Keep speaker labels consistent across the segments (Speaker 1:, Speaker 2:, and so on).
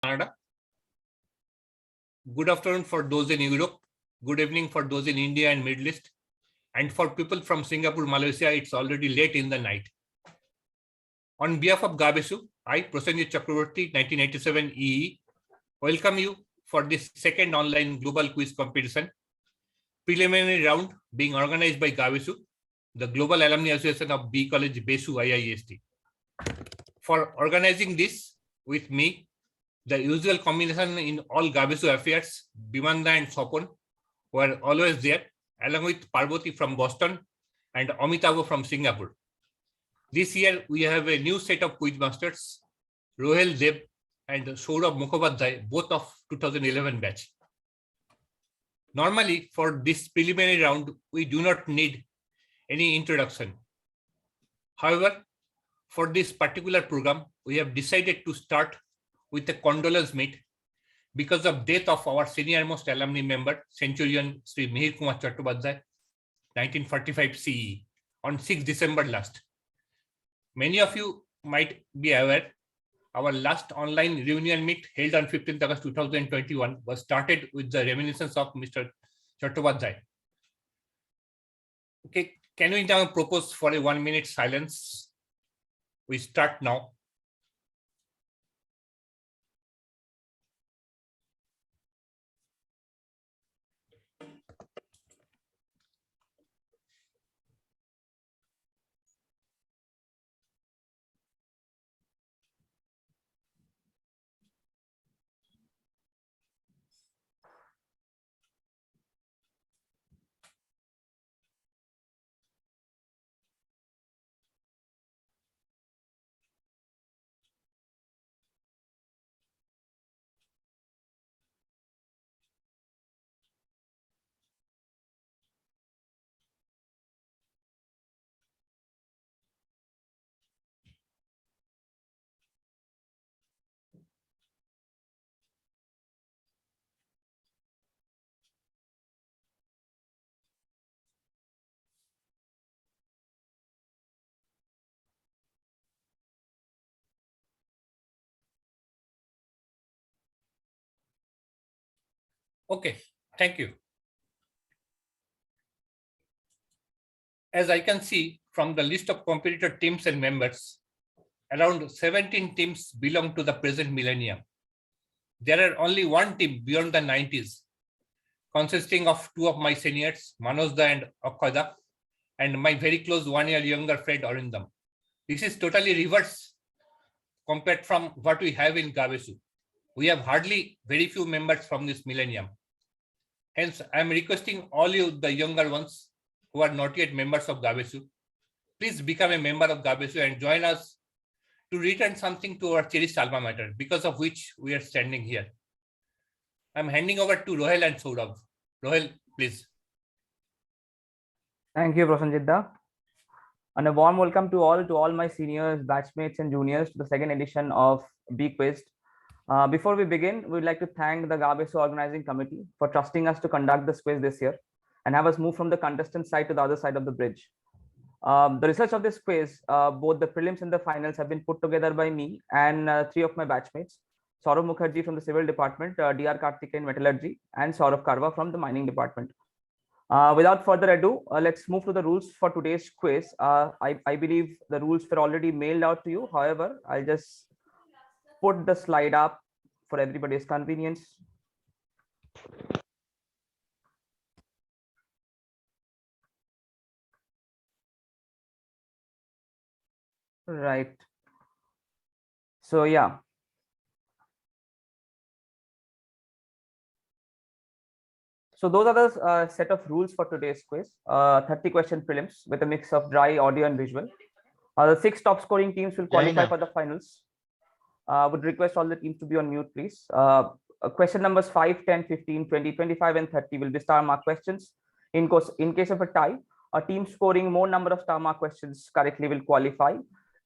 Speaker 1: Canada. Good afternoon for those in Europe. Good evening for those in India and Middle East. And for people from Singapore, Malaysia, it's already late in the night. On behalf of Gabesu, I, Prosenjit Chakraborty, 1987 EE, welcome you for this second online global quiz competition, preliminary round being organized by Gabesu, the Global Alumni Association of B College Besu IIST. For organizing this with me, the usual combination in all Gabesu affairs, Bimanda and Sopon were always there, along with Parvati from Boston and Amitavo from Singapore. This year, we have a new set of quiz masters, Rohel Deb and Saurabh Mukhopadhyay, both of 2011 batch. Normally, for this preliminary round, we do not need any introduction. However, for this particular program, we have decided to start with a condolence meet because of death of our senior most alumni member, Centurion Sri Mihir Kumar Chattopadhyay, 1945 CE, on 6 December last. Many of you might be aware, our last online reunion meet held on 15th August 2021 was started with the reminiscence of Mr. Chattopadhyay. Okay, can we now propose for a 1 minute silence? We start now. Okay, thank you. As I can see from the list of competitor teams and members, around 17 teams belong to the present millennium. There are only one team beyond the 90s, consisting of two of my seniors, Manojda and Akshada, and my very close 1 year younger friend Arindam. This is totally reverse compared from what we have in Gabesu. We have hardly very few members from this millennium. Hence, I am requesting all you, the younger ones who are not yet members of Gabesu, please become a member of Gabesu and join us to return something to our cherished alma mater, because of which we are standing here. I'm handing over to Rohel and Saurabh. Rohel, please.
Speaker 2: Thank you, Prosenjit Da. And a warm welcome to all my seniors, batchmates, and juniors to the second edition of B Quiz. Before we begin, we'd like to thank the Gabesu organizing committee for trusting us to conduct this quiz this year and have us move from the contestant side to the other side of the bridge. The research of this quiz, both the prelims and the finals, have been put together by me and three of my batchmates: Saurabh Mukherjee from the Civil Department, DR Karthikeyan Metallurgy, and Saurabh Karwa from the Mining Department. Without further ado, let's move to the rules for today's quiz. I believe the rules were already mailed out to you. However, I'll just put the slide up for everybody's convenience. Right. So yeah. So those are the set of rules for today's quiz. 30 question prelims with a mix of dry audio and visual. The 6 top scoring teams will qualify for the finals. Would request all the teams to be on mute, please. Question numbers 5, 10, 15, 20, 25, and 30 will be star mark questions. In case of a tie, a team scoring more number of star mark questions correctly will qualify.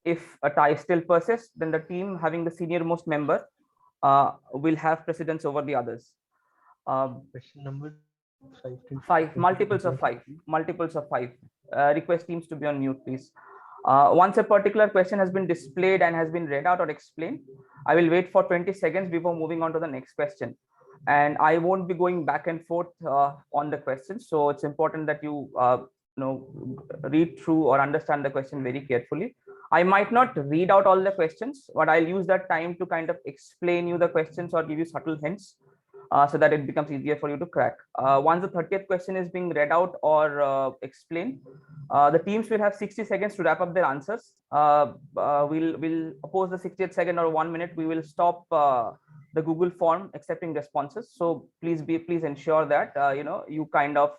Speaker 2: If a tie still persists, then the team having the senior most member will have precedence over the others.
Speaker 3: Question number
Speaker 2: 5, multiples of 5. Request teams to be on mute, please. Once a particular question has been displayed and has been read out or explained, I will wait for 20 seconds before moving on to the next question. And I won't be going back and forth on the question. So it's important that you read through or understand the question very carefully. I might not read out all the questions, but I'll use that time to kind of explain you the questions or give you subtle hints so that it becomes easier for you to crack. Once the 30th question is being read out or explained, the teams will have 60 seconds to wrap up their answers. We'll oppose the 60th second or 1 minute. We will stop the Google form accepting responses. So please ensure that you kind of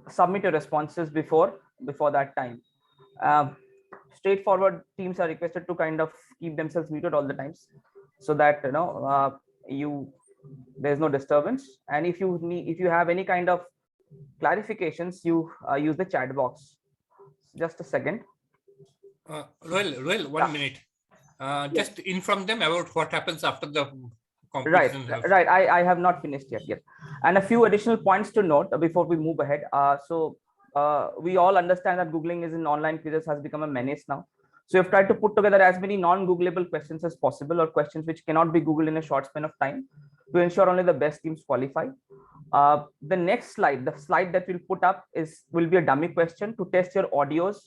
Speaker 2: submit your responses before that time. Straightforward teams are requested to kind of keep themselves muted all the times, so that there's no disturbance. And if you have any kind of clarifications, you use the chat box. Just a second.
Speaker 1: Roel, 1 minute. Just inform them about what happens after the competition.
Speaker 2: Right. I have not finished yet. And a few additional points to note before we move ahead. We all understand that Googling is in online quizzes has become a menace now. So we've tried to put together as many non-Googleable questions as possible, or questions which cannot be Googled in a short span of time, to ensure only the best teams qualify. The next slide, the slide that we'll put up will be a dummy question to test your audios.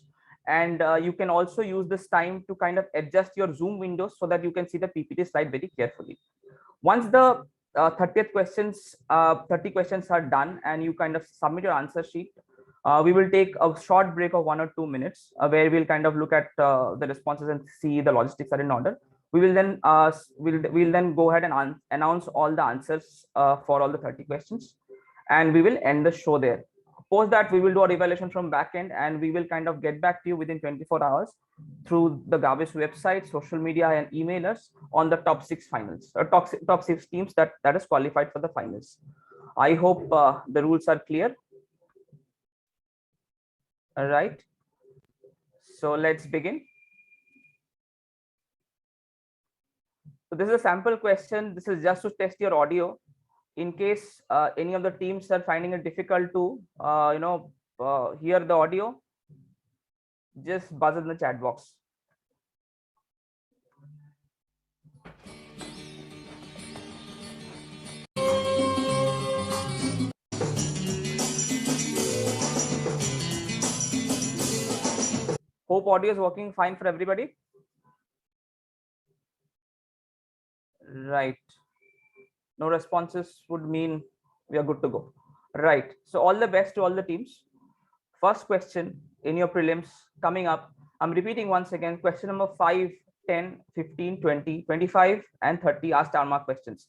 Speaker 2: And you can also use this time to kind of adjust your Zoom windows so that you can see the PPT slide very carefully. Once the 30 questions are done and you kind of submit your answer sheet, we will take a short break of 1 or 2 minutes where we'll kind of look at the responses and see the logistics are in order. We will then we'll then go ahead and announce all the answers for all the 30 questions, and we will end the show there. Post that, we will do a evaluation from backend, and we will kind of get back to you within 24 hours through the Gabesu website, social media, and emailers on the top 6 finals, or top 6 teams that is qualified for the finals. I hope the rules are clear. All right. So let's begin. So this is a sample question. This is just to test your audio. In case any of the teams are finding it difficult to hear the audio, just buzz in the chat box. Hope audio is working fine for everybody. Right. No responses would mean we are good to go. Right. So all the best to all the teams. First question in your prelims coming up. I'm repeating once again, question number 5, 10, 15, 20, 25, and 30 are star mark questions.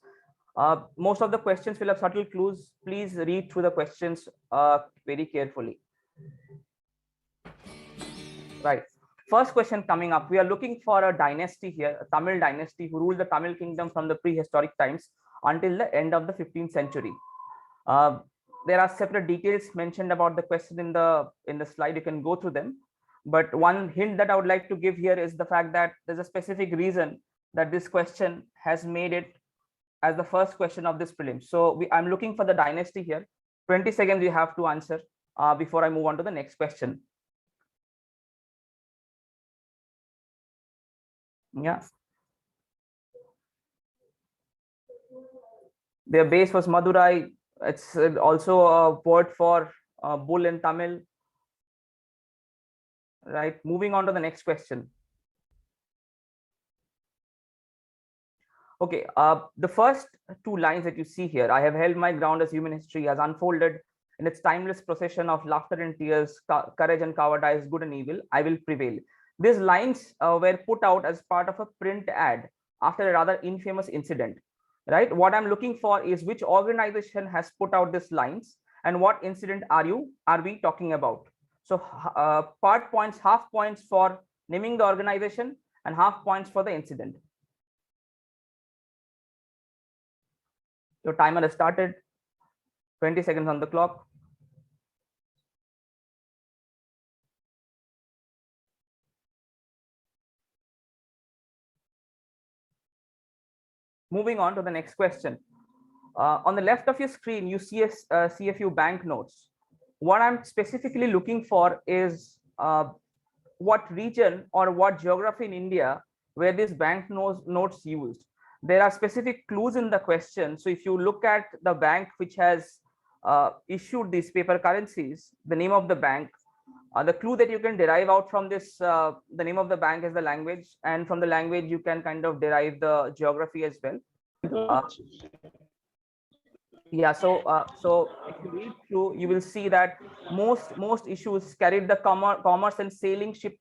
Speaker 2: Most of the questions will have subtle clues. Please read through the questions very carefully. Right. First question coming up. We are looking for a dynasty here, a Tamil dynasty who ruled the Tamil kingdom from the prehistoric times until the end of the 15th century. There are separate details mentioned about the question in the slide. You can go through them. But one hint that I would like to give here is the fact that there's a specific reason that this question has made it as the first question of this prelim. So I'm looking for the dynasty here. 20 seconds you have to answer before I move on to the next question. Yeah. Their base was Madurai. It's also a word for bull in Tamil. Right. Moving on to the next question. Okay. The first 2 lines that you see here, I have held my ground as human history has unfolded in its timeless procession of laughter and tears, courage and cowardice, good and evil, I will prevail. These lines were put out as part of a print ad after a rather infamous incident, right? What I'm looking for is which organization has put out these lines and what incident are we talking about? So part points, half points for naming the organization and half points for the incident. Your timer has started. 20 seconds on the clock. Moving on to the next question. On the left of your screen, you see a few banknotes. What I'm specifically looking for is what region or what geography in India where this bank notes used. There are specific clues in the question. So if you look at the bank which has issued these paper currencies, the name of the bank, the clue that you can derive out from this, the name of the bank is the language, and from the language you can kind of derive the geography as well. Yeah, so if you read through, you will see that most issues carried the commerce and sailing ship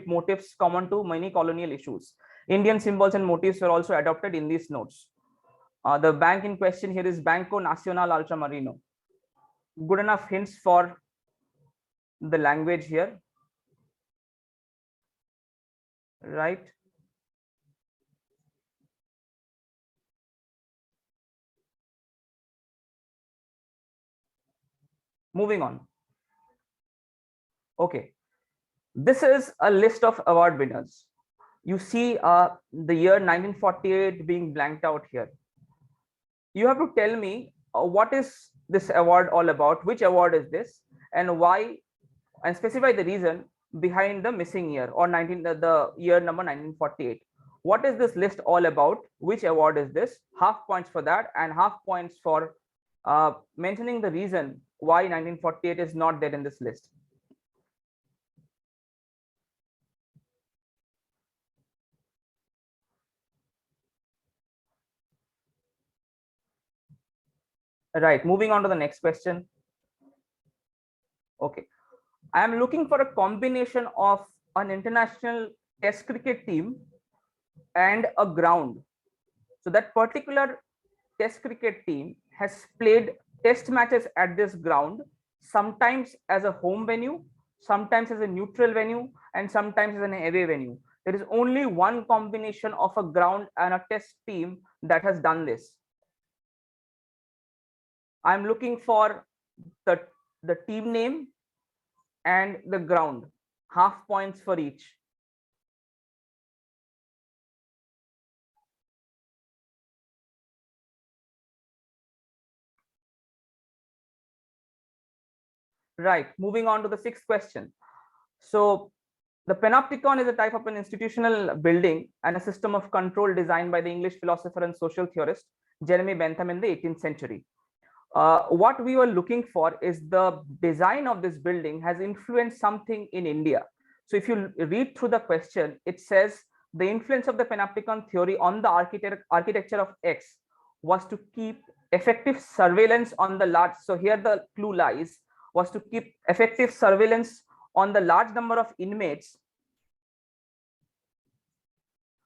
Speaker 2: motifs common to many colonial issues. Indian symbols and motifs were also adopted in these notes. The bank in question here is Banco Nacional Ultramarino. Good enough hints for the language here, right? Moving on. Okay, this is a list of award winners. You see the year 1948 being blanked out here. You have to tell me what is this award all about, which award is this, and why, and specify the reason behind the missing year or the year number 1948. What is this list all about? Which award is this? Half points for that, and half points for mentioning the reason why 1948 is not there in this list. Right, moving on to the next question. Okay, I am looking for a combination of an international test cricket team and a ground. So that particular test cricket team has played test matches at this ground, sometimes as a home venue, sometimes as a neutral venue, and sometimes as an away venue. There is only one combination of a ground and a test team that has done this. I'm looking for the team name and the ground, half points for each. Right, moving on to the sixth question. So the panopticon is a type of an institutional building and a system of control designed by the English philosopher and social theorist Jeremy Bentham in the 18th century. What we were looking for is the design of this building has influenced something in India. So if you read through the question, it says the influence of the panopticon theory on the architecture of X was to keep effective surveillance on the large. So here the clue lies, was to keep effective surveillance on the large number of inmates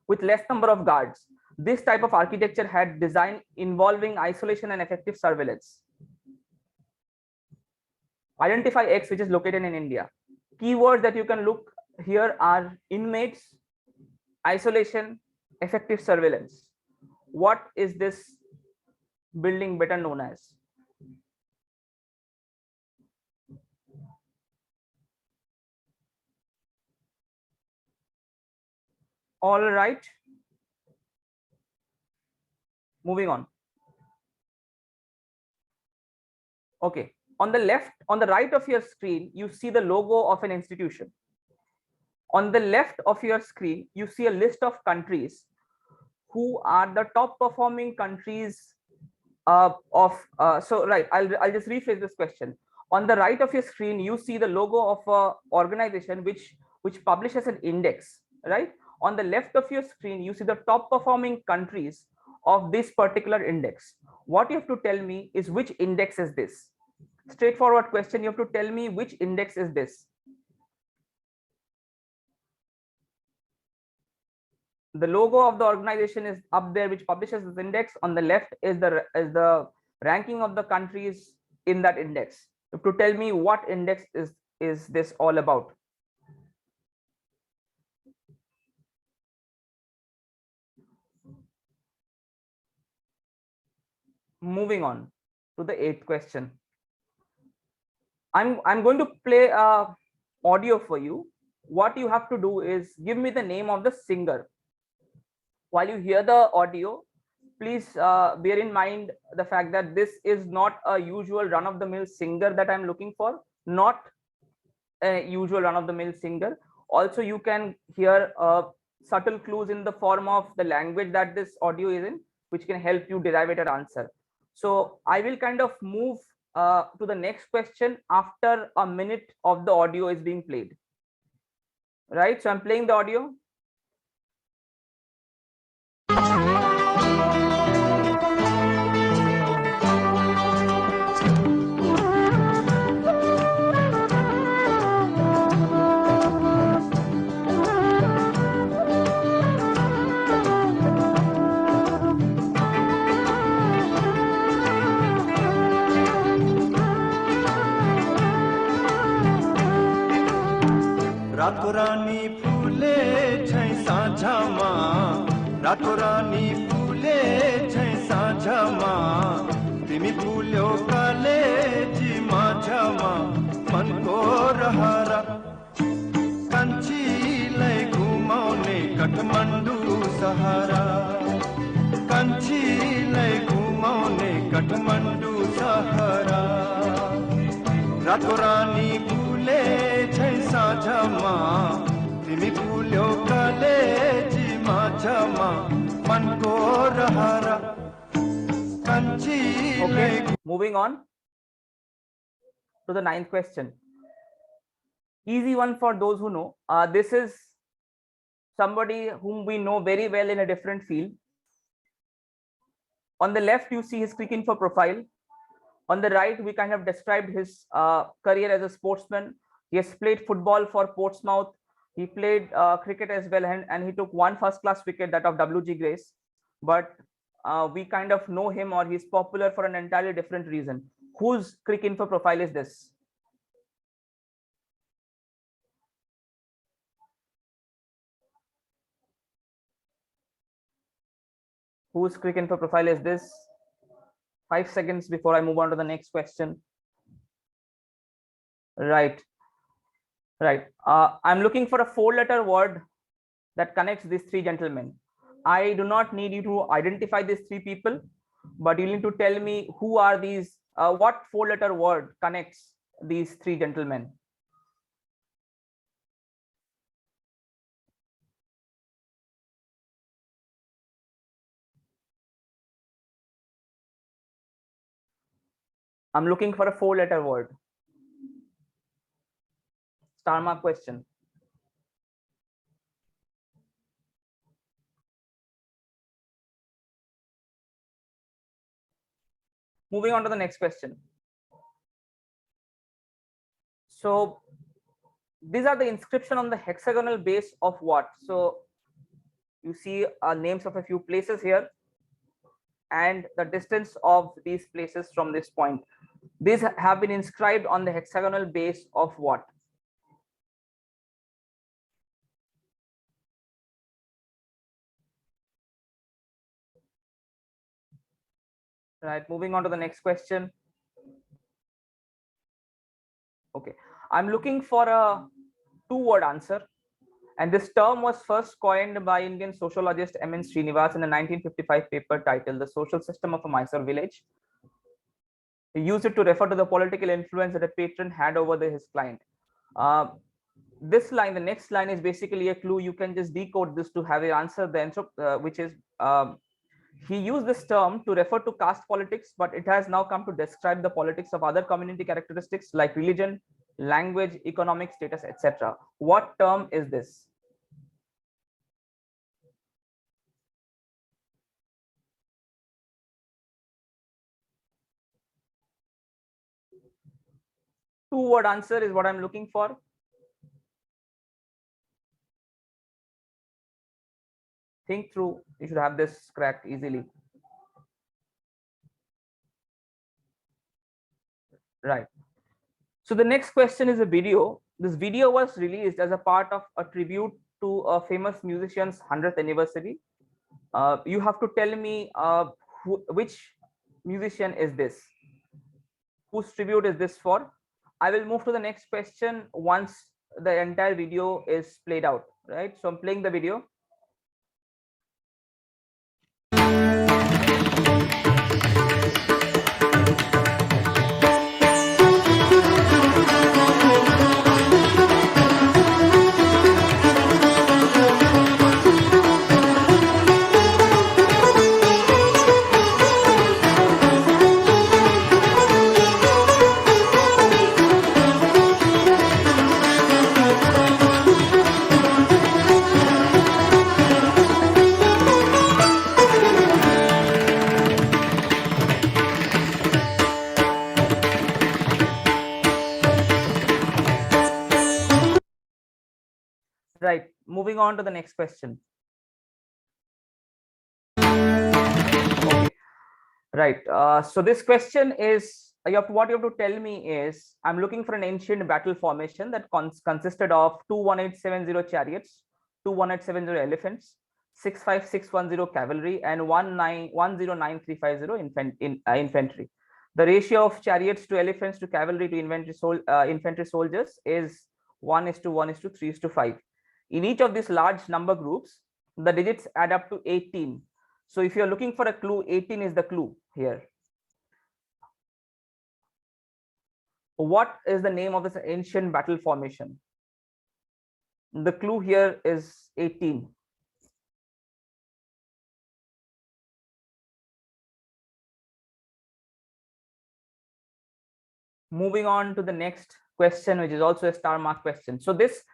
Speaker 2: with less number of guards. This type of architecture had design involving isolation and effective surveillance. Identify X, which is located in India. Keywords that you can look here are inmates, isolation, effective surveillance. What is this building better known as? All right. Moving on. Okay, on the left, on the right of your screen, you see the logo of an institution. On the left of your screen, you see a list of countries who are the top performing countries so right, I'll just rephrase this question. On the right of your screen, you see the logo of a organization which publishes an index, right? On the left of your screen, you see the top performing countries of this particular index. What you have to tell me is which index is this? Straightforward question. You have to tell me which index is this. The logo of the organization is up there, which publishes this index. On the left is the ranking of the countries in that index. You have to tell me what index is this all about. Moving on to the eighth question. I'm going to play audio for you. What you have to do is give me the name of the singer. While you hear the audio, please bear in mind the fact that this is not a usual run-of-the-mill singer that I'm looking for. Not a usual run-of-the-mill singer. Also, you can hear subtle clues in the form of the language that this audio is in, which can help you derive an answer. So I will kind of move to the next question after a minute of the audio is being played. Right, so I'm playing the audio.
Speaker 4: रातो रानी फूले छै साँझमा, रातो रानी फूले छै साँझमा, तिमी फूल्यो कलेजी माझमा, मनको रहरा कान्छीलाई घुमाउने काठमाडौँ सहारा, कान्छीलाई घुमाउने काठमाडौँ सहारा। रातो रानी फूले छै साँझमा, तिमी फूल्यो कलेजी माझमा, मनको Rahra कान्छीलाई।
Speaker 2: Okay, moving on to the 9th question. Easy one for those who know. This is somebody whom we know very well in a different field. On the left, you see his Cricinfo profile. On the right, we kind of described his career as a sportsman. He has played football for Portsmouth. He played cricket as well, and he took one first-class wicket, that of W.G. Grace. But we kind of know him, or he's popular for an entirely different reason. Whose Cricinfo profile is this? Whose Cricinfo profile is this? 5 seconds before I move on to the next question. Right. I'm looking for a 4-letter word that connects these 3 gentlemen. I do not need you to identify these 3 people, but you need to tell me who are these, what 4-letter word connects these 3 gentlemen. I'm looking for a 4-letter word. Star mark question. Moving on to the next question. So these are the inscription on the hexagonal base of what? So you see names of a few places here and the distance of these places from this point. These have been inscribed on the hexagonal base of what? Right, moving on to the next question. Okay, I'm looking for a 2-word answer, and this term was first coined by Indian sociologist M.N. Srinivas in a 1955 paper titled The Social System of a Mysore Village. He used it to refer to the political influence that a patron had over his client. This line, the next line, is basically a clue. You can just decode this to have an answer then, which is he used this term to refer to caste politics, but it has now come to describe the politics of other community characteristics like religion, language, economic status, etc. What term is this? Two-word answer is what I'm looking for. Think through. You should have this cracked easily. Right. So the next question is a video. This video was released as a part of a tribute to a famous musician's 100th anniversary. You have to tell me which musician is this? Whose tribute is this for? I will move to the next question once the entire video is played out, right? So I'm playing the video. moving on to the next question. Okay. Right. So this question is, what you have to tell me is, I'm looking for an ancient battle formation that consisted of 21870 chariots, 21870 elephants, 65610 cavalry, and 109350 infantry. The ratio of chariots to elephants to cavalry to infantry soldiers is 1:1:3:5. In each of these large number groups, the digits add up to 18. So if you're looking for a clue, 18 is the clue here. What is the name of this ancient battle formation? The clue here is 18. Moving on to the next question, which is also a star mark question. So this,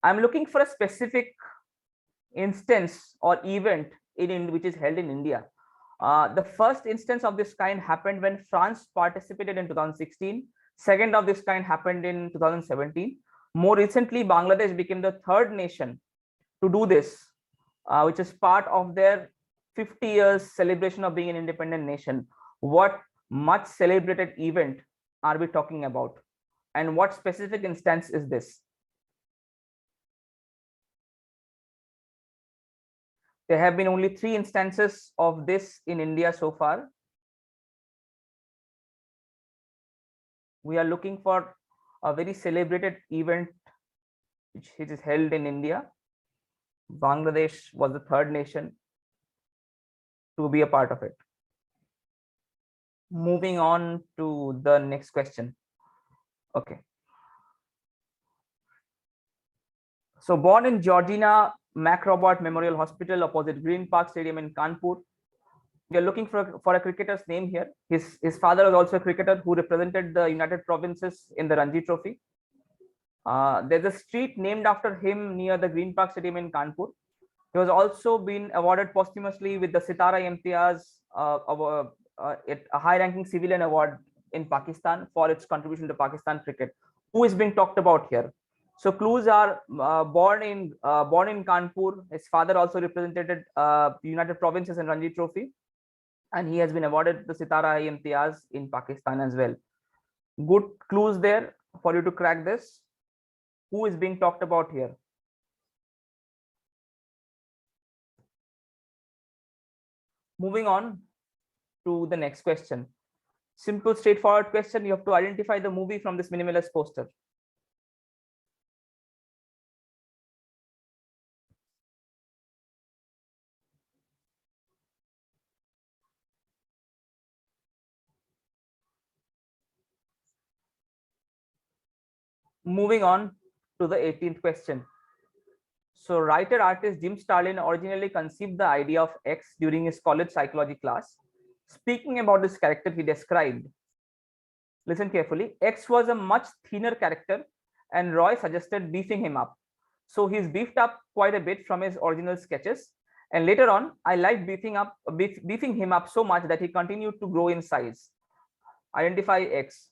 Speaker 2: I'm looking for a specific instance or event which is held in India. The first instance of this kind happened when France participated in 2016. Second of this kind happened in 2017. More recently, Bangladesh became the third nation to do this, which is part of their 50 years celebration of being an independent nation. What much celebrated event are we talking about? And what specific instance is this? There have been only 3 instances of this in India so far. We are looking for a very celebrated event which is held in India. Bangladesh was the third nation to be a part of it. Moving on to the next question. Okay. So born in Georgina MacRobert Memorial Hospital opposite Green Park Stadium in Kanpur. We are looking for a cricketer's name here. His father was also a cricketer who represented the United Provinces in the Ranji Trophy. There's a street named after him near the Green Park Stadium in Kanpur. He was also been awarded posthumously with the Sitara Imtiaz, a high-ranking civilian award in Pakistan for its contribution to Pakistan cricket. Who is being talked about here? So clues are born in Kanpur. His father also represented United Provinces in Ranji Trophy, and he has been awarded the Sitara Imtiaz in Pakistan as well. Good clues there for you to crack this. Who is being talked about here? Moving on to the next question. Simple, straightforward question. You have to identify the movie from this minimalist poster. Moving on to the 18th question. So writer artist Jim Starlin originally conceived the idea of X during his college psychology class. Speaking about this character, he described, listen carefully, X was a much thinner character and Roy suggested beefing him up. So he's beefed up quite a bit from his original sketches. And later on, I liked beefing him up so much that he continued to grow in size. Identify X.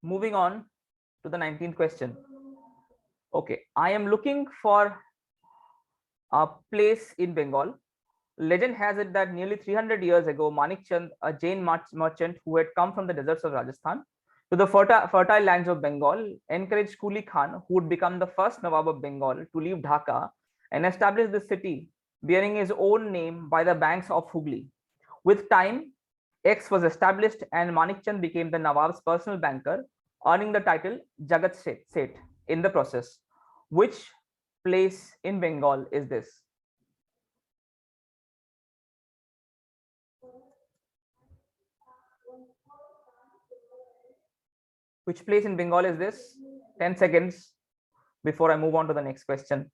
Speaker 2: Moving on to the 19th question. Okay, I am looking for a place in Bengal. Legend has it that nearly 300 years ago, Manik Chand, a Jain merchant who had come from the deserts of Rajasthan to the fertile lands of Bengal, encouraged Kuli Khan, who would become the first Nawab of Bengal, to leave Dhaka and establish the city bearing his own name by the banks of Hooghly. With time, X was established and Manik Chand became the Nawab's personal banker, earning the title Jagat Seth in the process. Which place in Bengal is this? Which place in Bengal is this? 10 seconds before I move on to the next question.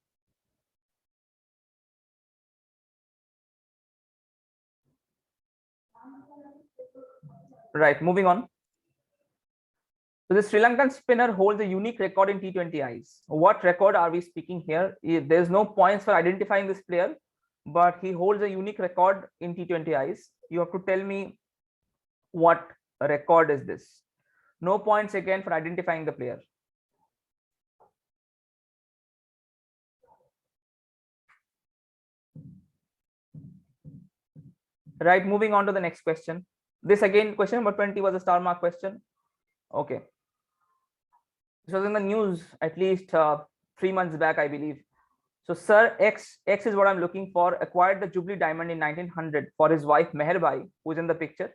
Speaker 2: Right, moving on. So the Sri Lankan spinner holds a unique record in T20Is. What record are we speaking here? There's no points for identifying this player, but he holds a unique record in T20Is. You have to tell me what record is this. No points again for identifying the player. Right, moving on to the next question. This again, question number 20 was a star mark question. Okay. This was in the news at least 3 months back, I believe. So Sir X is what I'm looking for, acquired the Jubilee diamond in 1900 for his wife Meherbai, who's in the picture.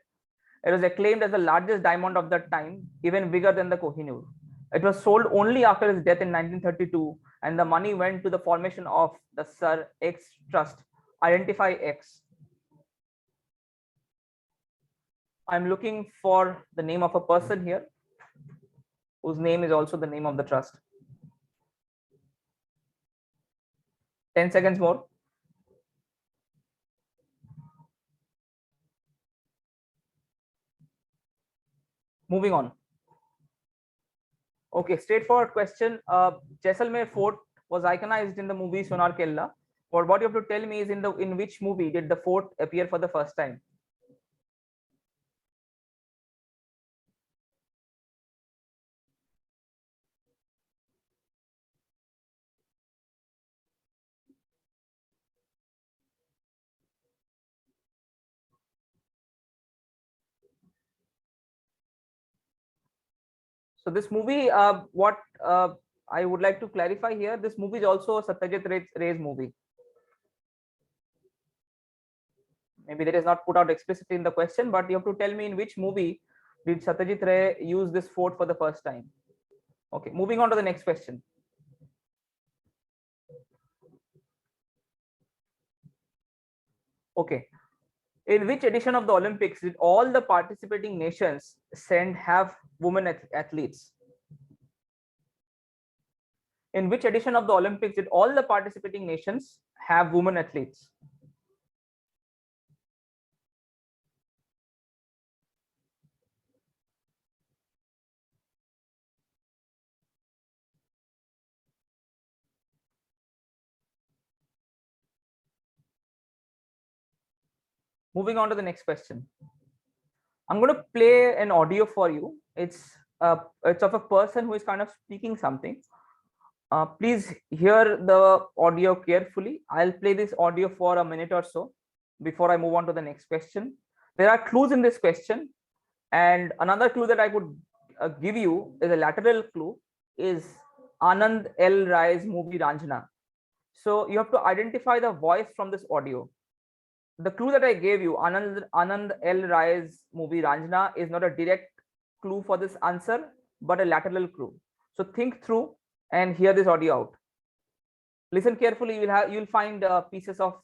Speaker 2: It was acclaimed as the largest diamond of that time, even bigger than the Kohinoor. It was sold only after his death in 1932, and the money went to the formation of the Sir X Trust. Identify X. I'm looking for the name of a person here, whose name is also the name of the trust. 10 seconds more. Moving on. Okay, straightforward question. Jaisalmer Fort was iconized in the movie Sonar Kella. But what you have to tell me is in which movie did the fort appear for the first time? So this movie, what I would like to clarify here, this movie is also a Satyajit Ray's movie. Maybe that is not put out explicitly in the question, but you have to tell me in which movie did Satyajit Ray use this fort for the first time. Okay, moving on to the next question. Okay, in which edition of the Olympics did all the participating nations have women athletes? In which edition of the Olympics did all the participating nations have women athletes? Moving on to the next question. I'm going to play an audio for you. It's of a person who is kind of speaking something. Please hear the audio carefully. I'll play this audio for a minute or so before I move on to the next question. There are clues in this question, and another clue that I could give you is a lateral clue is Anand L. Rai's movie Ranjana. So you have to identify the voice from this audio. The clue that I gave you, Anand L. Rai's movie Ranjana, is not a direct clue for this answer, but a lateral clue. So think through and hear this audio out. Listen carefully. You'll find pieces of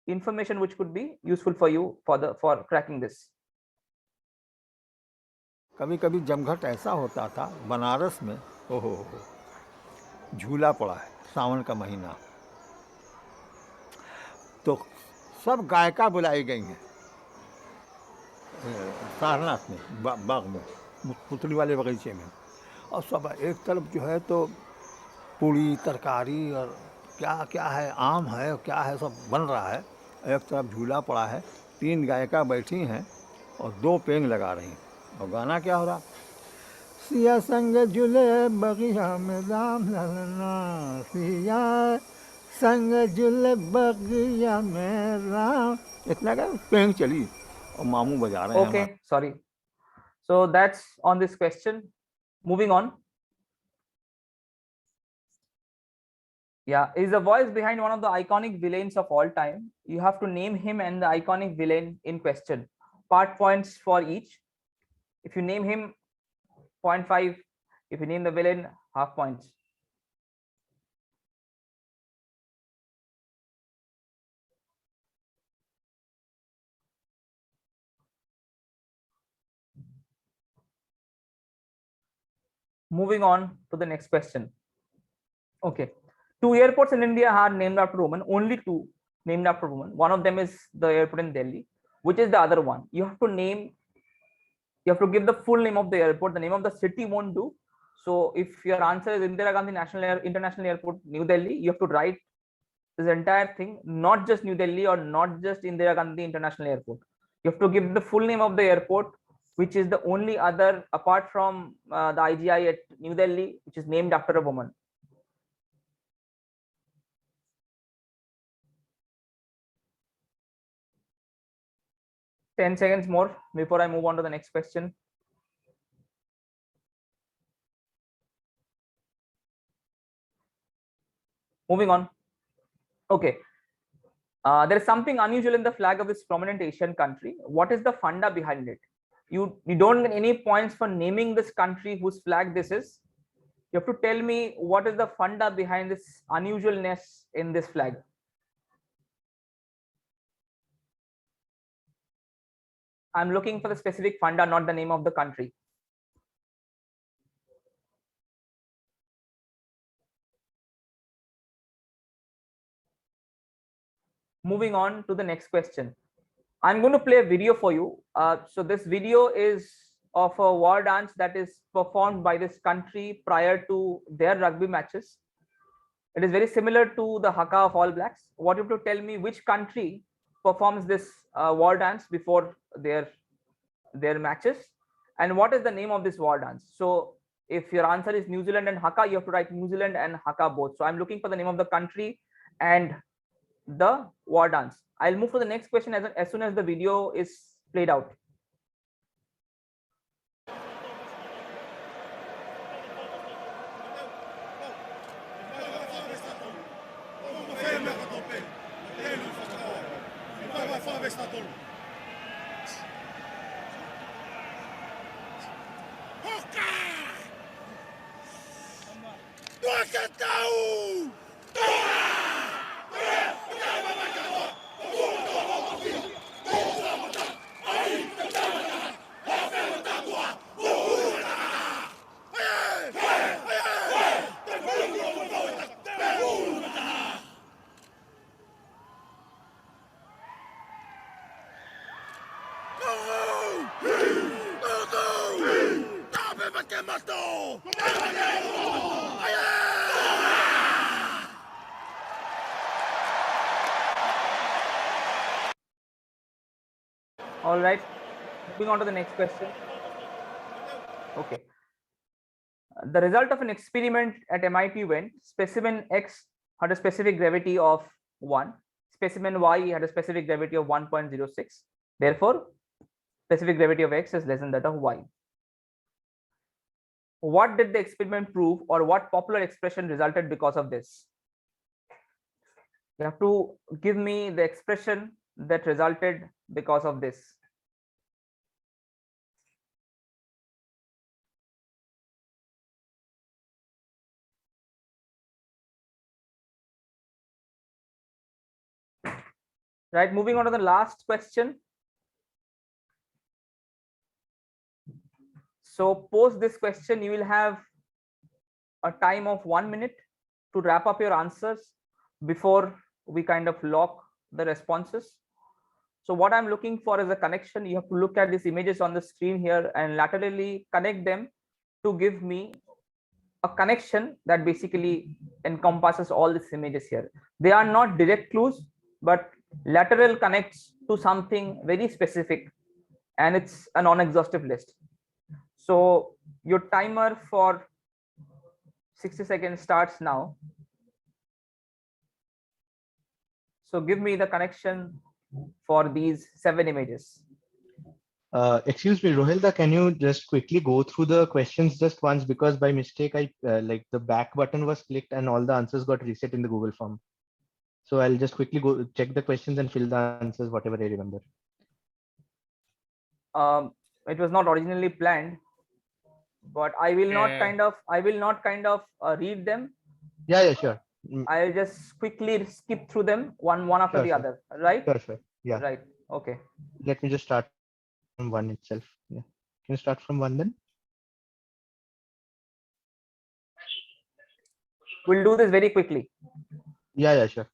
Speaker 2: information which could be useful for you for cracking this.
Speaker 5: कभी कभी जमघट ऐसा होता था बनारस में, ओहो झूला पड़ा है, सावन का महीना, तो सब गायिका बुलाई गई हैं सारनाथ में, बाग में, पुतली वाले बगीचे में, और सब एक तरफ जो है तो पूड़ी तरकारी और क्या क्या है, आम है, क्या है, सब बन रहा है। एक तरफ झूला पड़ा है, 3 गायिका बैठी हैं और 2 पेंग लगा रही हैं, और गाना क्या हो रहा, सिया संग झूले बगिया में राम ललना, सिया संग झूले बगिया में राम, इतना क्या पेंग चली और मामू बजा रहे हैं।
Speaker 2: Okay, sorry. So that's on this question. Moving on. Yeah, is the voice behind one of the iconic villains of all time. You have to name him and the iconic villain in question. Part points for each. If you name him, 0.5. If you name the villain, half points. Moving on to the next question. Okay. 2 airports in India are named after women. Only 2 named after women. One of them is the airport in Delhi. Which is the other one? You have to name You have to give the full name of the airport. The name of the city won't do. So if your answer is Indira Gandhi International Airport, New Delhi, you have to write this entire thing, not just New Delhi or not just Indira Gandhi International Airport. You have to give the full name of the airport, which is the only other apart from the IGI at New Delhi, which is named after a woman. Ten seconds more before I move on to the next question. Moving on. Okay. There is something unusual in the flag of this prominent Asian country. What is the funda behind it? You don't get any points for naming this country whose flag this is. You have to tell me what is the funda behind this unusualness in this flag. I'm looking for the specific funda, not the name of the country. Moving on to the next question. I'm going to play a video for you. So this video is of a war dance that is performed by this country prior to their rugby matches. It is very similar to the Haka of All Blacks. What you have to tell me which country performs this war dance before their matches, and what is the name of this war dance. So if your answer is New Zealand and Haka, you have to write New Zealand and Haka both. So I'm looking for the name of the country and the war dance. I'll move to the next question as soon as the video is played out. All right, moving on to the next question. Okay. The result of an experiment at MIT went: specimen X had a specific gravity of 1, specimen Y had a specific gravity of 1.06. Therefore, specific gravity of X is less than that of Y. What did the experiment prove, or what popular expression resulted because of this? You have to give me the expression that resulted because of this. Right, moving on to the last question. So post this question, you will have a time of 1 minute to wrap up your answers before we kind of lock the responses. So what I'm looking for is a connection. You have to look at these images on the screen here and laterally connect them to give me a connection that basically encompasses all these images here. They are not direct clues, but lateral connects to something very specific, and it's a non-exhaustive list. So your timer for 60 seconds starts now. So give me the connection for these 7 images.
Speaker 3: Excuse me, Rohilda, can you just quickly go through the questions just once, because by mistake I like the back button was clicked and all the answers got reset in the Google form. So I'll just quickly go check the questions and fill the answers, whatever I remember.
Speaker 2: It was not originally planned, but I will not kind of read them.
Speaker 3: Yeah, sure.
Speaker 2: I'll just quickly skip through them one after the other, right?
Speaker 3: Sure. Yeah.
Speaker 2: Right. Okay.
Speaker 3: Let me just start from one itself. Yeah. Can you start from one then?
Speaker 2: We'll do this very quickly.
Speaker 3: Yeah, sure.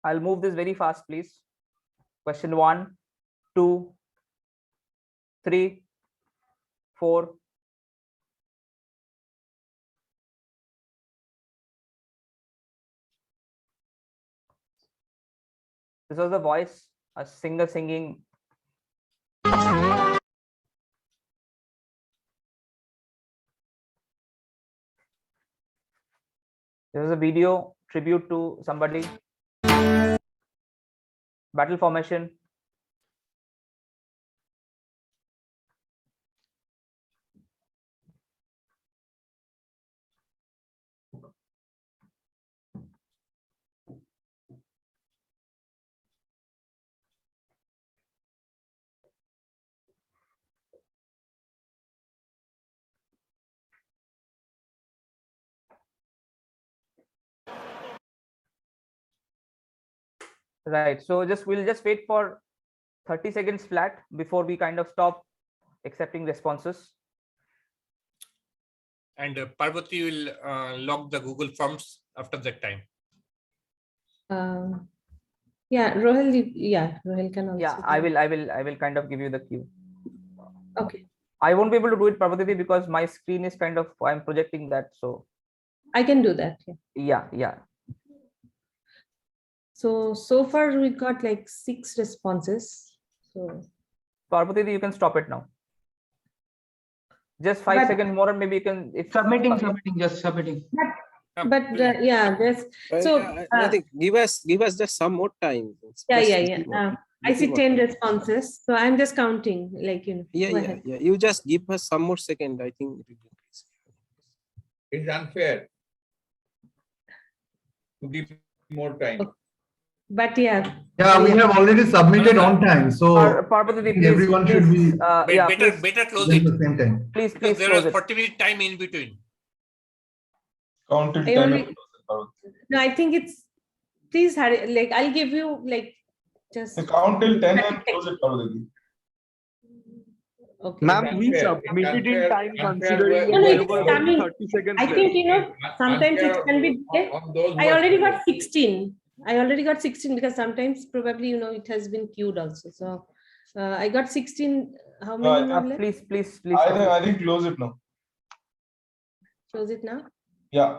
Speaker 2: I'll move this very fast, please. Question 1, 2, 3, 4. This was the voice, a singer singing. This is a video tribute to somebody. Battle formation. Right. So we'll just wait for 30 seconds flat before we kind of stop accepting responses.
Speaker 1: And Parvati will log the Google Forms after that time.
Speaker 6: Yeah, Rohel can also.
Speaker 2: Yeah,
Speaker 6: do
Speaker 2: I
Speaker 6: it.
Speaker 2: will kind of give you the cue.
Speaker 6: Okay,
Speaker 2: I won't be able to do it, Parvati, because my screen is kind of, I'm projecting that. So
Speaker 6: I can do that. Yeah.
Speaker 2: yeah.
Speaker 6: So far we got like 6 responses. So
Speaker 2: Parvati, you can stop it now. Just 5
Speaker 6: But-
Speaker 2: seconds more, and maybe you can. If
Speaker 7: Submitting, just submitting.
Speaker 6: but yeah, there's so
Speaker 8: I think give us just some more time.
Speaker 6: yeah. I see 10 responses, so I'm just counting. Like go ahead.
Speaker 8: Yeah. You just give us some more second. I think it will increase.
Speaker 9: It's unfair to give more time.
Speaker 6: Okay. But yeah,
Speaker 7: Yeah, we have already submitted on time, so
Speaker 2: Parvati, please,
Speaker 7: everyone should be
Speaker 2: yeah, please,
Speaker 1: Better close
Speaker 7: at
Speaker 1: it,
Speaker 7: the same time.
Speaker 2: please
Speaker 1: because there
Speaker 2: close
Speaker 1: was
Speaker 2: it.
Speaker 1: 40-minute time in between.
Speaker 9: Counted
Speaker 6: I
Speaker 9: 10
Speaker 6: only- no, I think it's, please hurry, like I'll give you like just
Speaker 9: count till 10 and close it, Parvati.
Speaker 6: okay.
Speaker 10: Ma'am, we submitted in time considering
Speaker 6: No,
Speaker 10: there
Speaker 6: it's
Speaker 10: were
Speaker 6: coming.
Speaker 10: 30 seconds
Speaker 6: I
Speaker 10: left.
Speaker 6: think sometimes it can be I already got 16. I already got 16 because sometimes probably it has been queued also. So I got 16. How many more left?
Speaker 2: Please.
Speaker 9: I think close it now.
Speaker 6: Close it now.
Speaker 9: Yeah.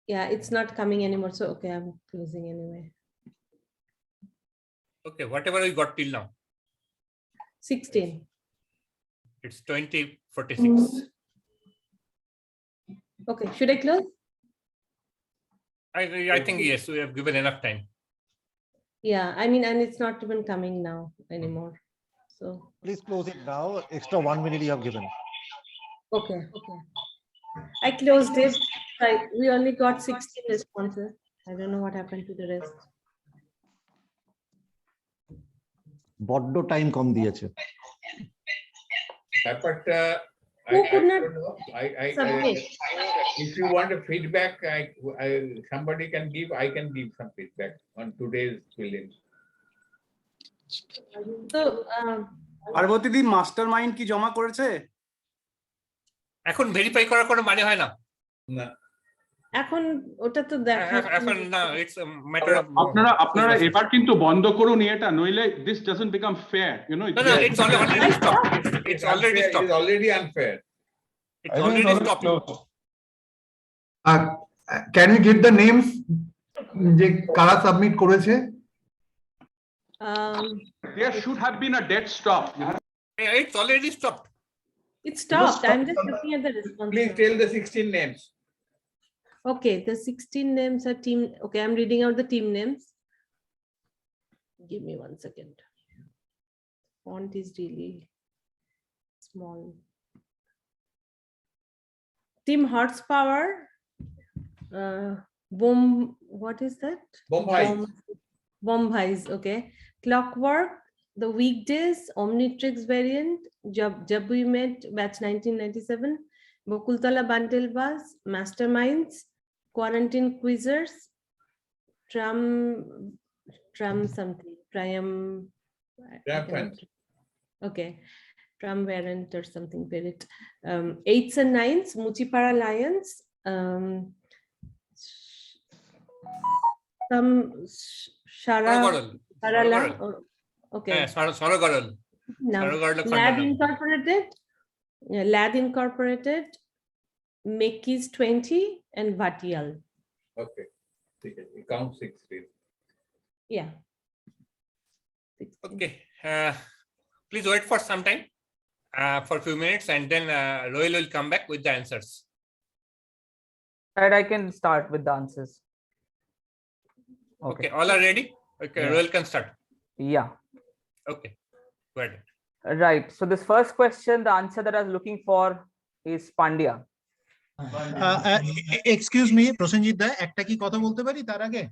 Speaker 6: Yeah, it's not coming anymore. So okay, I'm closing anyway.
Speaker 1: Okay, whatever we got till now,
Speaker 6: 16.
Speaker 1: it's 20:46.
Speaker 6: Okay, should I close?
Speaker 1: I think yes, we have given enough time.
Speaker 6: Yeah, I mean, and it's not even coming now anymore. So
Speaker 11: Please close it now. Extra 1 minute you have given.
Speaker 6: okay. I closed it. We only got 16 responses. I don't know what happened to the rest.
Speaker 11: বড্ড time কম দিয়েছে।
Speaker 9: But
Speaker 6: Who could not
Speaker 9: I
Speaker 6: submit?
Speaker 9: if you want a feedback, somebody can give. I can give some feedback on today's fill-in.
Speaker 6: So
Speaker 10: Parvati the mastermind কি জমা করেছে?
Speaker 1: এখন verify করার কোনো মানে হয় না।
Speaker 9: না।
Speaker 6: এখন ওটা তো দেখা
Speaker 1: এখন না, it's a matter of
Speaker 10: আপনারা এবার কিন্তু বন্ধ করুন এটা, নইলে this doesn't become fair,
Speaker 1: No, it's already stopped. It's already stopped.
Speaker 9: It's already unfair.
Speaker 1: It's already stopped.
Speaker 7: Can we get the names যে কারা সাবমিট করেছে?
Speaker 10: There should have been a dead stop.
Speaker 1: Yeah, it's already stopped.
Speaker 6: it stopped. I'm just looking at the response.
Speaker 9: Please tell the 16 names.
Speaker 6: Okay, the 16 names are team. Okay, I'm reading out the team names. Give me 1 second. Font is really small. Team Horsepower. What is that? Bombhais. Okay. Clockwork. The Weekdays. Omnitrix variant. Jab We Met. Batch 1997. Bokultala Bundle Bus. Masterminds. Quarantine Quizzers.
Speaker 9: Triumphant.
Speaker 6: Okay. Triumvirate or something. 8s and 9s. Muchipara Lions. Some
Speaker 1: Sorogarl.
Speaker 6: Sarala.
Speaker 1: Sorogarl.
Speaker 6: Okay.
Speaker 1: Sorogarl.
Speaker 6: Now,
Speaker 1: Sorogarl
Speaker 6: Lad
Speaker 1: Khandanam.
Speaker 6: Incorporated, Lad Incorporated, Mekis 20, and Vatial.
Speaker 9: Okay. We count 6 days.
Speaker 6: Yeah.
Speaker 1: Okay. Please wait for some time, for a few minutes, and then Royal will come back with the answers.
Speaker 2: And I can start with the answers.
Speaker 1: Okay. All are ready? Okay.
Speaker 2: Yeah.
Speaker 1: Royal can start.
Speaker 2: Yeah.
Speaker 1: Okay. Go ahead.
Speaker 2: Right. So this first question, the answer that I was looking for is Pandya.
Speaker 12: Excuse me Prosenjit da একটা কি কথা বলতে পারি তার আগে?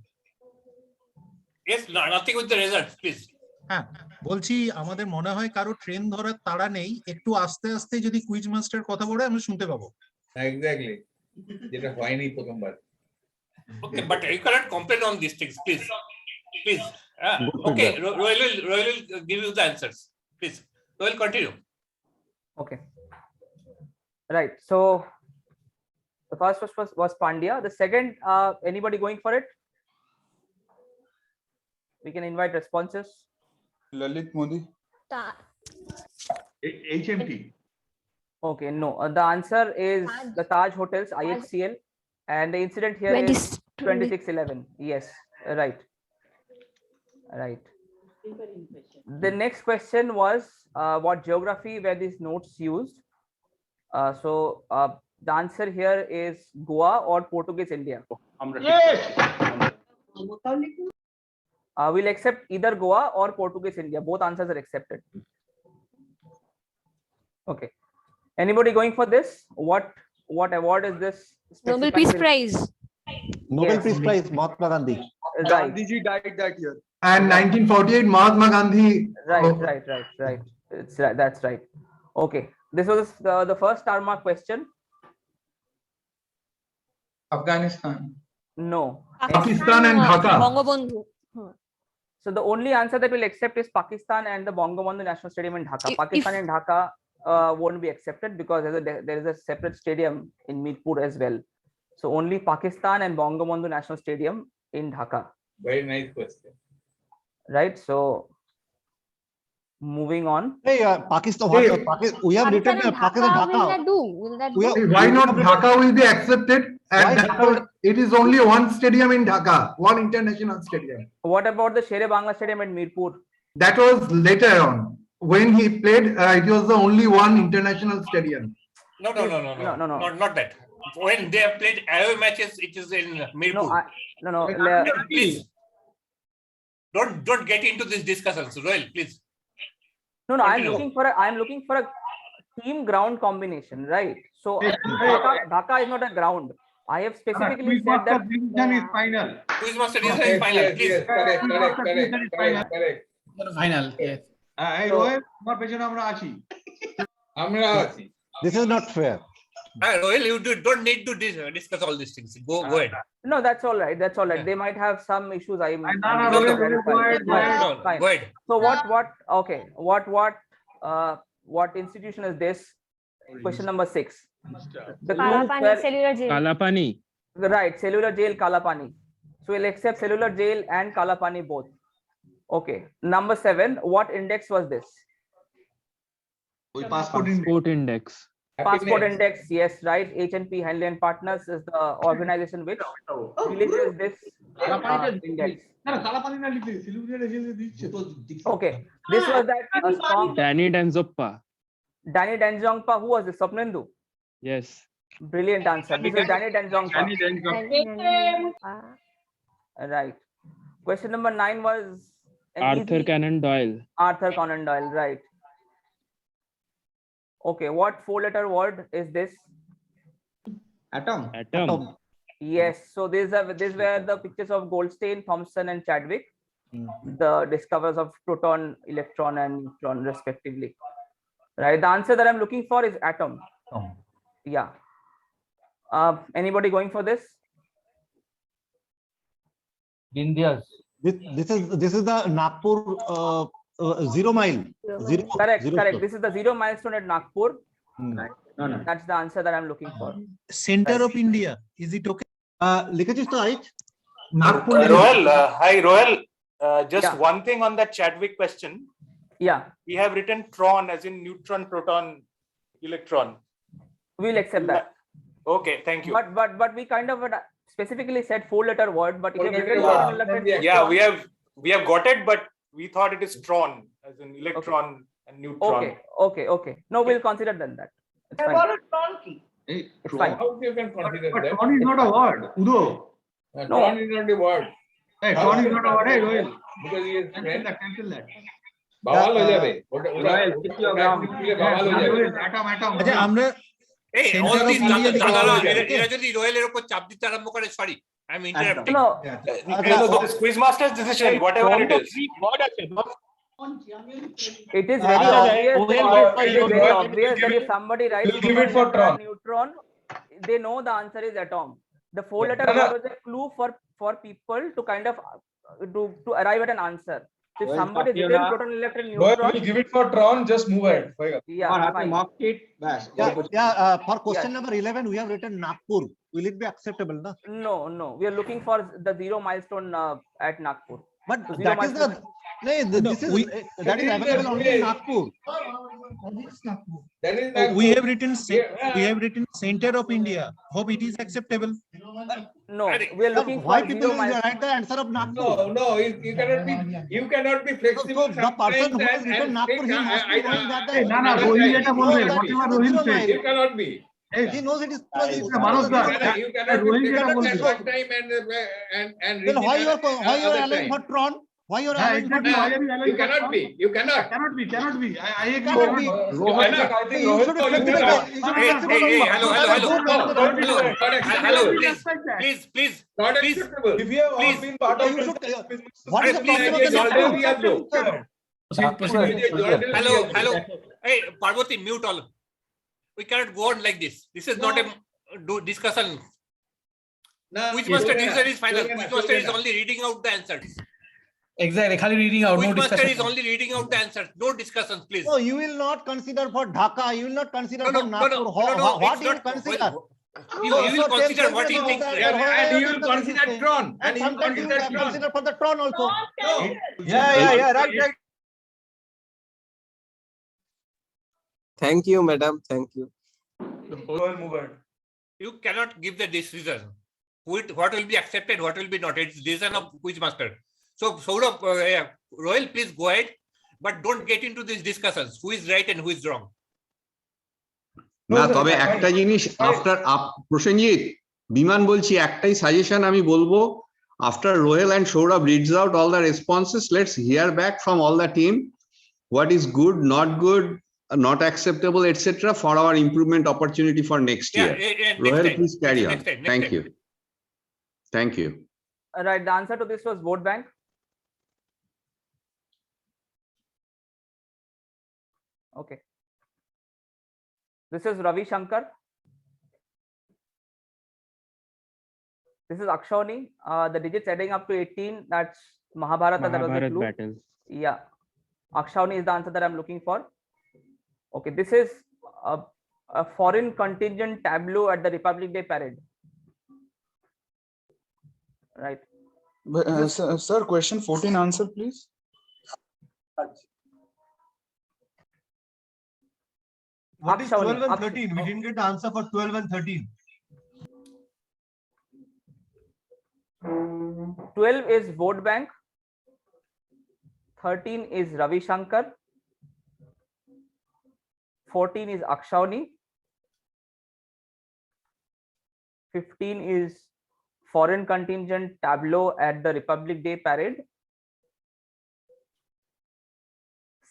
Speaker 1: Yes, nothing with the results, please.
Speaker 12: হ্যাঁ, বলছি আমাদের মনে হয় কারো ট্রেন ধরার তাড়া নেই, একটু আস্তে আস্তে যদি কুইজ মাস্টার কথা বলে আমরা শুনতে পাবো।
Speaker 9: Exactly. যেটা হয়নি প্রথমবার।
Speaker 1: Okay, but you cannot complain on these things, please. Please. Okay, Royal will give you the answers. Please. Royal, continue.
Speaker 2: Okay. Right. So the first was Pandya. The second, anybody going for it? We can invite responses.
Speaker 10: Lalit Modi. HMT.
Speaker 2: Okay, no. The answer is the Taj Hotels, IHCL, and the incident here is 2611. Yes, right. Right. The next question was what geography were these notes used? So the answer here is Goa or Portuguese India.
Speaker 10: Yes.
Speaker 2: We'll accept either Goa or Portuguese India. Both answers are accepted. Okay. Anybody going for this? What award is this?
Speaker 13: Nobel Peace Prize.
Speaker 11: Nobel
Speaker 2: Yes.
Speaker 11: Peace Prize, Mahatma Gandhi.
Speaker 2: Right.
Speaker 10: Gandhiji died that year.
Speaker 7: And 1948, Mahatma Gandhi.
Speaker 2: Right. It's right. That's right. Okay. This was the first star mark question.
Speaker 7: Afghanistan.
Speaker 2: No.
Speaker 7: Pakistan and Dhaka.
Speaker 13: Bangabandhu.
Speaker 2: So the only answer that we'll accept is Pakistan and the Bangabandhu National Stadium in Dhaka.
Speaker 13: If-
Speaker 2: Pakistan and Dhaka won't be accepted because there is a separate stadium in Mirpur as well. So only Pakistan and Bangabandhu National Stadium in Dhaka.
Speaker 9: Very nice question.
Speaker 2: Right. So moving on.
Speaker 11: Hey, Pakistan, we have written Pakistan, Dhaka. We have-
Speaker 7: Why
Speaker 11: we
Speaker 7: not
Speaker 11: have written-
Speaker 7: Dhaka will be accepted?
Speaker 11: Why
Speaker 7: And
Speaker 11: Dhaka?
Speaker 7: it is only one stadium in Dhaka, one international stadium.
Speaker 2: What about the Shere Bangla Stadium at Mirpur?
Speaker 7: That was later on. When he played, it was the only one international stadium.
Speaker 1: No.
Speaker 2: No.
Speaker 1: Not that. When they have played away matches, it is in Mirpur.
Speaker 2: No.
Speaker 1: Please. Don't get into this discussions, Royal, please.
Speaker 2: No.
Speaker 1: Continue.
Speaker 2: I'm looking for a team ground combination, right? So Dhaka is not a ground. I have specifically said that.
Speaker 10: final.
Speaker 1: Quiz master is in final, please.
Speaker 9: Yes, correct.
Speaker 12: Final.
Speaker 10: এই রোহিত তোমার পেছনে আমরা আছি।
Speaker 9: আমরা আছি।
Speaker 11: This is not fair.
Speaker 1: Royal, you don't need to discuss all these things. Go ahead.
Speaker 2: No, that's all right.
Speaker 1: Yeah.
Speaker 2: They might have some issues.
Speaker 10: No,
Speaker 2: Fine.
Speaker 1: go ahead.
Speaker 2: So okay. What institution is this? Question number 6. The clues
Speaker 13: Kalapani
Speaker 2: were-
Speaker 13: Cellular Jail.
Speaker 10: Kalapani.
Speaker 2: Right, Cellular Jail, Kalapani. So we'll accept Cellular Jail and Kalapani both. Okay. Number 7. What index was this?
Speaker 10: Passport index.
Speaker 2: Passport Index. Yes, right. H&P Henley and Partners is the organization which releases this index. Okay. This was that song.
Speaker 10: Danny Danzoppa.
Speaker 2: Danny Danjongpa. Who was this? Swapnendu.
Speaker 10: Yes.
Speaker 2: Brilliant answer. This is Danny Danjongpa. Right. Question number 9 was an
Speaker 10: Arthur
Speaker 2: easy-
Speaker 10: Conan Doyle.
Speaker 2: Arthur Conan Doyle. Right. Okay. What 4-letter word is this?
Speaker 10: Atom.
Speaker 2: Yes. So these were the pictures of Goldstein, Thomson, and Chadwick, the discoverers of proton, electron, and neutron, respectively. Right. The answer that I'm looking for is atom. Yeah. Anybody going for this?
Speaker 11: This is the Nagpur 0 mile.
Speaker 2: Correct.
Speaker 11: Zero
Speaker 2: Correct.
Speaker 11: stop.
Speaker 2: This is the 0 milestone at Nagpur.
Speaker 11: No.
Speaker 2: That's the answer that I'm looking for.
Speaker 12: Centre of India, is it okay?
Speaker 11: লিখেছিস তো আইচ?
Speaker 7: Nagpur.
Speaker 13: Rohel, hi Rohel. Just
Speaker 2: Yeah.
Speaker 13: one thing on that Chadwick question.
Speaker 2: Yeah,
Speaker 13: We have written tron as in neutron, proton, electron.
Speaker 2: we'll accept that.
Speaker 13: Okay, thank you.
Speaker 2: But we kind of specifically said 4-letter word, but if you
Speaker 9: Four-letter
Speaker 2: give
Speaker 9: word.
Speaker 2: electric
Speaker 13: Yeah,
Speaker 2: neutron-
Speaker 13: we have got it, but we thought it is tron as in electron and neutron.
Speaker 2: Okay. No, we'll consider then that. It's fine. It's fine.
Speaker 9: How you can consider
Speaker 7: But
Speaker 9: that?
Speaker 7: tron is not a word, Udo.
Speaker 2: No.
Speaker 9: Tron is not a word.
Speaker 7: Hey, tron is not a word, hey, Rohel.
Speaker 9: Because he is friend.
Speaker 7: Cancel that.
Speaker 9: Bowel হয়ে যাবে ওটা bowel হয়ে যাবে
Speaker 12: আচ্ছা আমরা
Speaker 1: Hey,
Speaker 12: Center
Speaker 1: all
Speaker 12: of
Speaker 1: these
Speaker 12: India
Speaker 1: দাদারা
Speaker 12: okay?
Speaker 1: এরা যদি রোয়েলের উপর চাপ দিতে আরম্ভ করে, sorry, I'm interrupting.
Speaker 2: No,
Speaker 13: This Quizmaster's decision, whatever it is.
Speaker 2: it is very obvious. It is very obvious that if somebody writes
Speaker 7: We'll give it for
Speaker 2: proton,
Speaker 7: tron.
Speaker 2: neutron, they know the answer is atom. The 4-letter
Speaker 7: No, no.
Speaker 2: word was a clue for people to kind of to arrive at an answer. So if somebody is written proton, electron, neutron,
Speaker 7: give it for tron, just move ahead.
Speaker 2: yeah, fine.
Speaker 11: For question number 11, we have written Nagpur. Will it be acceptable? No?
Speaker 2: No, we are looking for the 0 milestone at Nagpur.
Speaker 11: But
Speaker 2: So zero
Speaker 11: that is the
Speaker 2: milestone.
Speaker 11: this is that is available only in Nagpur.
Speaker 9: That is
Speaker 12: we have written we have written center of India. Hope it is acceptable.
Speaker 2: No, we are looking
Speaker 11: Why
Speaker 2: for
Speaker 11: people
Speaker 2: 0
Speaker 11: will
Speaker 2: milestone.
Speaker 11: write the answer of Nagpur?
Speaker 9: No, you cannot be flexible.
Speaker 11: So the person who has written Nagpur, he must be knowing that the
Speaker 9: You cannot be.
Speaker 11: he knows it is
Speaker 9: You cannot be flexible at one time and
Speaker 11: then why you are
Speaker 9: other
Speaker 11: allowing
Speaker 9: time.
Speaker 11: for tron? Why you are allowing for tron?
Speaker 9: You cannot be. You cannot.
Speaker 7: Cannot be. I agree.
Speaker 11: Cannot be.
Speaker 9: Rohit,
Speaker 11: You should be flexible. You should be
Speaker 1: Hey,
Speaker 11: flexible
Speaker 1: hey,
Speaker 11: only.
Speaker 1: hello, please,
Speaker 9: Not
Speaker 1: please.
Speaker 9: acceptable.
Speaker 7: If you have
Speaker 1: Please.
Speaker 7: been part of
Speaker 11: You should, what is the
Speaker 1: Please,
Speaker 11: problem
Speaker 1: please,
Speaker 11: of the Nagpur?
Speaker 1: Hello. Hey, Parvati, mute all. We cannot go on like this. This is not a discussion. Quizmaster decision is final. Quizmaster is only reading out the answers.
Speaker 7: Exactly. Khali reading out. No
Speaker 1: Quizmaster
Speaker 7: discussion.
Speaker 1: is only reading out the answers. No discussions, please.
Speaker 11: No, you will not consider for Dhaka. You will not consider for Nagpur. What
Speaker 1: it's
Speaker 11: you will
Speaker 1: not-
Speaker 11: consider?
Speaker 1: You will consider what he thinks.
Speaker 9: And you will consider tron.
Speaker 11: And sometimes you will consider for the tron also.
Speaker 7: Yeah. Right.
Speaker 8: Thank you, madam. Thank you.
Speaker 7: Move ahead.
Speaker 1: You cannot give the decision. What will be accepted, what will be not. It's decision of Quizmaster. So, Saurabh, Rohel, please go ahead, but don't get into these discussions. Who is right and who is wrong?
Speaker 14: না তবে একটা জিনিস after Prosenjit বিমান বলছি একটাই suggestion আমি বলবো after Rohel and Sourav reads out all the responses let's hear back from all the team what is good not acceptable etc for our improvement opportunity for next year. Rohel, please carry on. Thank you.
Speaker 2: Right, the answer to this was vote bank. Okay. This is Ravi Shankar. This is Akshoni. The digits adding up to 18, that's Mahabharata. That was the clue.
Speaker 15: Battles.
Speaker 2: Yeah. Akshoni is the answer that I'm looking for. Okay, this is a foreign contingent tableau at the Republic Day parade. Right.
Speaker 15: Sir, question 14 answer, please.
Speaker 11: What is 12 and
Speaker 2: Akshoni.
Speaker 11: 13? We didn't get the answer for 12 and 13.
Speaker 2: 12 is vote bank. 13 is Ravi Shankar. 14 is Akshani. 15 is foreign contingent tableau at the Republic Day parade.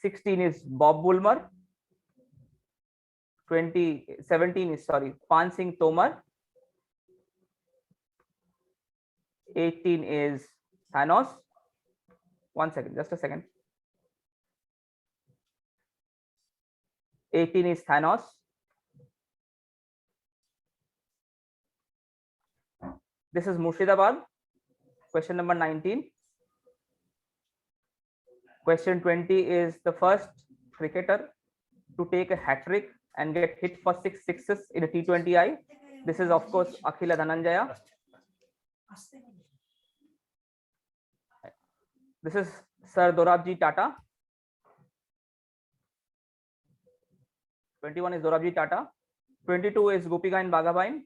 Speaker 2: 16 is Bob Woolmer. 17 is Pan Singh Tomar. 18 is Thanos. 1 second, just a second. 18 is Thanos. This is Murshidabad. Question number 19. Question 20 is the first cricketer to take a hat trick and get hit for 6 sixes in a T20I. This is of course Akhila Dhananjaya. This is Sir Dorabji Tata. 21 is Dorabji Tata. 22 is Gopigain Bagabain.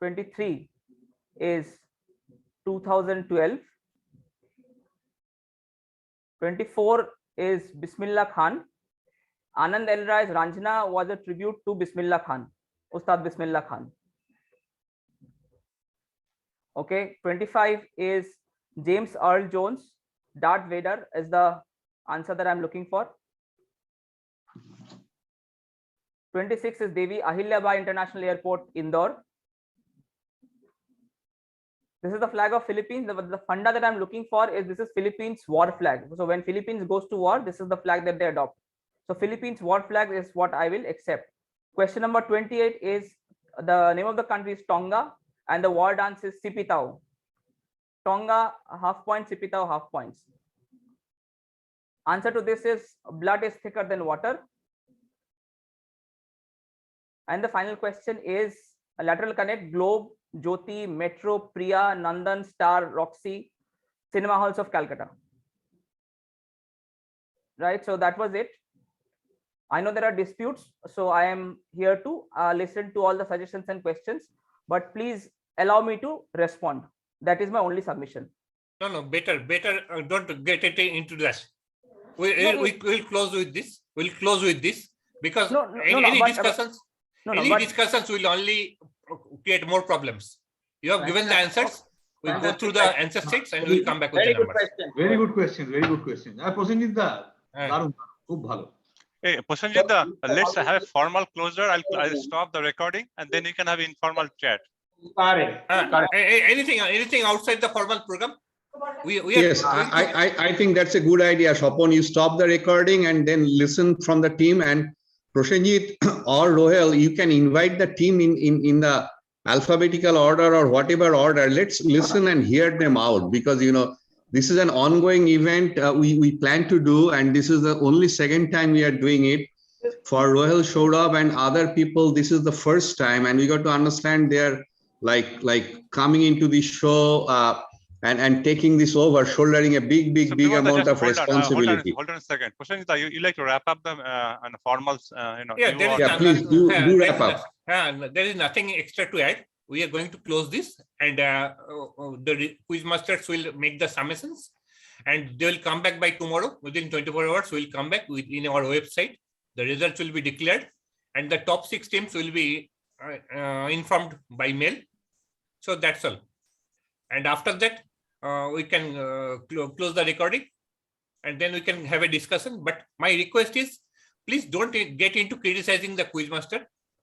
Speaker 2: 23 is 2012. 24 is Bismillah Khan. Anand Elrai's Ranjana was a tribute to Bismillah Khan, Ustad Bismillah Khan. Okay, 25 is James Earl Jones. Darth Vader is the answer that I'm looking for. 26 is Devi Ahilyabai International Airport, Indore. This is the flag of Philippines. The funda that I'm looking for is this is Philippines war flag. So when Philippines goes to war, this is the flag that they adopt. So Philippines war flag is what I will accept. Question number 28 is the name of the country is Tonga and the war dance is Sipitao. Tonga half point, Sipitao half points. Answer to this is blood is thicker than water. And the final question is a lateral connect Globe, Jyoti, Metro, Priya, Nandan, Star, Roxy, Cinema Halls of Calcutta. Right, so that was it. I know there are disputes, so I am here to listen to all the suggestions and questions, but please allow me to respond. That is my only submission.
Speaker 1: No, better, don't get it into that. We'll close with this. We'll close with this because any discussions will only create more problems. You have given the answers. We'll go through the answer sheets and we'll come back with the numbers.
Speaker 16: Very good question. Very good question. Prosenjit da, darun, khub bhalo.
Speaker 17: Hey, Prosenjit da, let's have a formal closure. I'll stop the recording and then you can have informal chat.
Speaker 1: Anything outside the formal program?
Speaker 14: Yes, I think that's a good idea. Shopon, you stop the recording and then listen from the team, and Prosenjit or Rohel, you can invite the team in the alphabetical order or whatever order. Let's listen and hear them out, because this is an ongoing event we plan to do, and this is the only second time we are doing it. For Rohel, Saurabh and other people, this is the first time, and we got to understand they're like coming into the show and taking this over, shouldering a big amount of responsibility.
Speaker 17: Hold on a second. Prosenjit, you like to wrap up the formals?
Speaker 14: Please do wrap up.
Speaker 1: There is nothing extra to add. We are going to close this, and the quiz masters will make the summations, and they will come back by tomorrow. Within 24 hours, we'll come back in our website. The results will be declared, and the top 6 teams will be informed by mail. So that's all. And after that, we can close the recording, and then we can have a discussion. But my request is, please don't get into criticizing the quiz master.